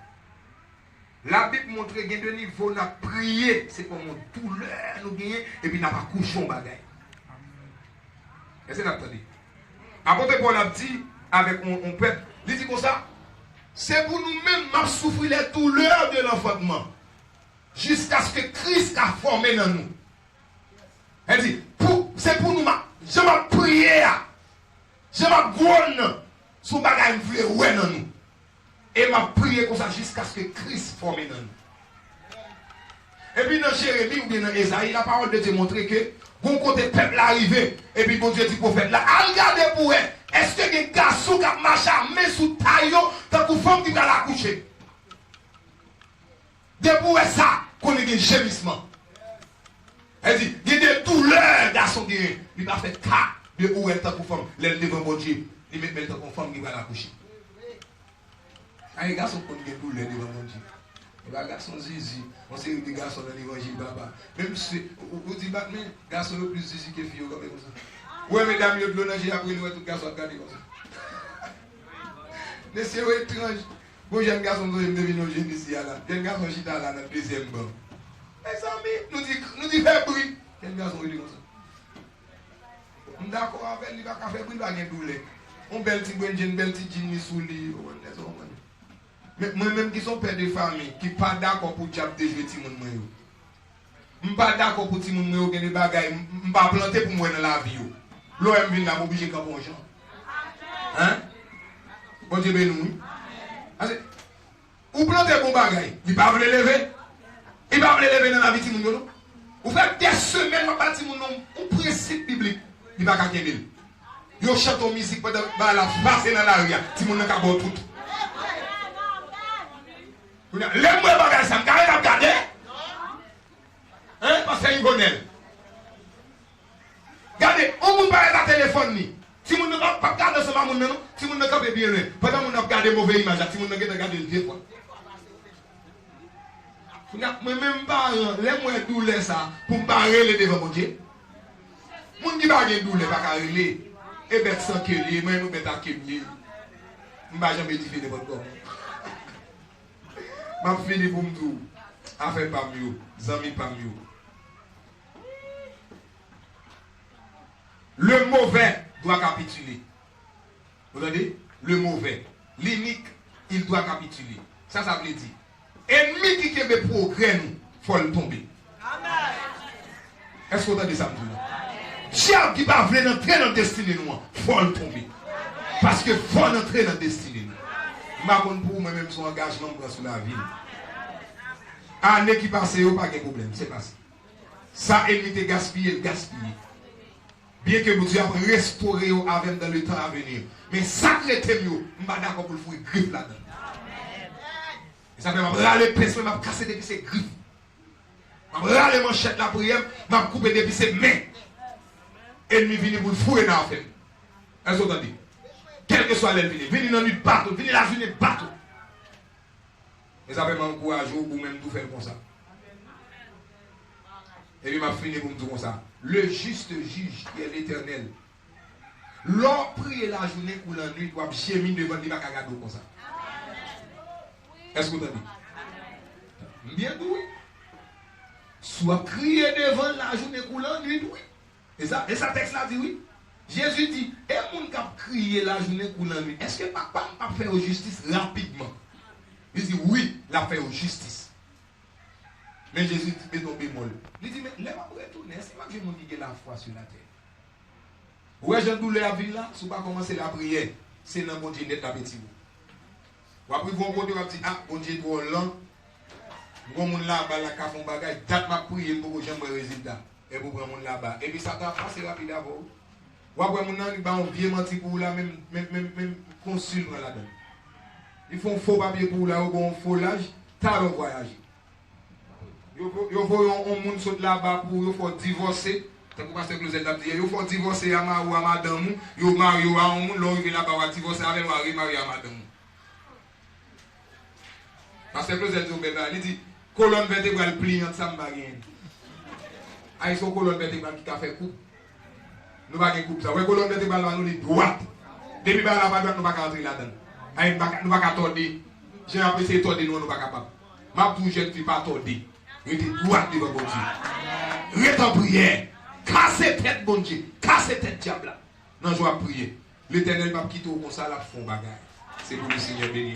La Bible montre qu'il y a 2 niveaux, on a prié, c'est comme une douleur, nous gagnons, et puis on n'a pas couché en bagaille. Est-ce que vous entendez? Apôtre Paul a dit, avec un peuple, il dit comme ça, C'est pour nous-mêmes qui souffrir les douleurs de l'enfantement. Jusqu'à ce que Christ a formé dans nous. Elle dit, c'est pour nous, je vais prier, je vais gouverner son bagage ouais dans nous. Et m'a prié comme ça jusqu'à ce que Christ forme dans nous. Et puis dans Jérémie ou bien dans Esaïe, la parole de Dieu montre que bon côté peuple arrivé, et puis bon Dieu dit prophète là, regardez pour elle, est-ce que des garçons qui marchent à main sous taillot, tant que femme qui va la coucher? De pour ça, qu'on ait des gémissements. Elle dit, il y a des douleurs, garçon qui il va faire cas de où elle tant que femme, elle devant bon Dieu, il met le temps qu'on femme qui va la coucher. Les garçons qui ont des douleurs devant mon Dieu. Les garçons zizi, on sait que les garçons dans l'évangile, papa. Même si vous dites, mais les garçons sont plus zizi que les filles, comme ça. Ouais, mesdames, il y a de l'eau, j'ai appris, nous, tout les garçons regardent comme ça. Mais c'est étrange. Bon, j'ai un garçon qui devine au génie ici, là. J'ai un garçon qui est là, dans le deuxième banc. Les amis, nous disons, fais bruit. J'ai un garçon qui dit comme ça. On est d'accord avec lui, il va faire bruit, il va faire douleur. On belle petit bon, une belle petite jean sous lui. Mais moi-même qui sont père de famille, qui ne sont pas d'accord pour diable de jouer Timon Moyo. Je ne suis pas d'accord pour Timon Moyo qui a des bagages, je ne suis pas planté pour moi dans la vie. L'OM vient là, m'oblige comme bon gens. Hein? Bon Dieu béni. Vous plantez pour bagages, il ne va pas lever. Il ne va pas lever dans la vie de Timon Moyo. Vous faites des semaines dans la Timon Moyo, un principe biblique, il ne va pas gagner. Vous chantez en musique pendant la face dans la rue, Timon Moyo a tout. Lève-moi bagage, ça me carré à regarder. Hein, parce qu'il connaît. Regardez, on ne peut pas être à téléphone. Si on ne peut pas regarder ce moment, si on ne peut pas bien, pendant qu'on a regardé mauvais image, si on ne peut pas regarder le vieux. Moi-même, lève-moi douleur ça pour me barrer les devant mon Dieu. Mon qui va douleur, pas carré. Et bête sans qu'il y ait, moi, nous bête à qu'il y ait. Je ne vais jamais dire de votre corps. Je finis pour me dire, affaire pas mieux, zami pas mieux. Le mauvais doit capituler. Vous entendez? Le mauvais, l'inique, il doit capituler. Ça veut dire, ennemi qui a des progrès, il faut le tomber. Est-ce que vous entendez ça? Diable qui va venir entrer dans la destinée, il faut le tomber. Parce que faut entrer dans la destinée. Je ne sais pas pour moi-même son engagement sur la vie. Année qui passe, il n'y a pas de problème. C'est passé. Ça, éviter gaspiller, gaspiller. Bien que vous Dieu restaurer avec dans le temps à venir. Mais ça, je ne suis pas d'accord pour le faire griffe là-dedans. Ça fait que je râler les pinceaux, je vais casser depuis ses griffes. Je vais râler les manchettes la prière, je vais couper depuis ses mains. Ennemi vient pour le fouiller dans la femme. Est-ce que vous entendez? Quel que soit l'ennemi, venez dans une bateau, venez la journée de bateau. Et ça fait m'encourager ou même tout faire comme ça. Et puis m'a fini pour me dire comme ça. Le juste juge qui est l'Éternel. L'on prie la journée ou la nuit doit gémir devant lui, pas regarder comme ça. Est-ce que vous entendez? Bien oui. Soit crier devant la journée ou la nuit, oui. Et ça texte là dit oui. Jésus dit, et mon cap crier la journée ou la nuit, est-ce que papa va faire justice rapidement? Il dit oui, la faire justice. Mais Jésus met ton bémol. Il dit, mais lève-moi pour retourner, est-ce que je vais la foi sur la terre? Ouais, j'ai douleur à vivre là, si vous ne pas commencer la prière, c'est dans mon Dieu net la petit. Ou après, vous allez dire, ah, mon Dieu trop lent, vous allez là-bas, la café, un bagage, date ma prière pour que j'aime le résultat. Et vous prenez là-bas. Et puis ça t'a passé rapide avant. Ou après, mon ami, on vient mentir pour là, même consul là-dedans. Ils font faux papier pour là, ou un faux l'âge, t'as le voyage. Ils font un monde saute là-bas pour il faut divorcer. C'est pour passer que nous êtes il faut divorcer à ma ou à madame, ils marient à un monde, ils là-bas, ils divorcer avec mari, marié à madame. Parce que nous êtes il dit, colonne vertébrale pliante, ça me va rien. Ah, ils sont colonne vertébrale qui a fait coupe. Nous ne pouvons pas couper ça. Oui, colonne vertébrale, nous dit droite. Depuis que nous ne pouvons pas entrer là-dedans. Nous ne pouvons pas tordre. J'ai apprécié tordre, nous ne sommes pas capables. Ma tout jeune fille pas tordre. Restez droite devant mon Dieu. Restez en prière. Cassez tête, bon Dieu. Cassez tête, diable. Non, je vais prier. L'Éternel m'a quitté comme ça, la fond bagaille. C'est pour le Seigneur béni.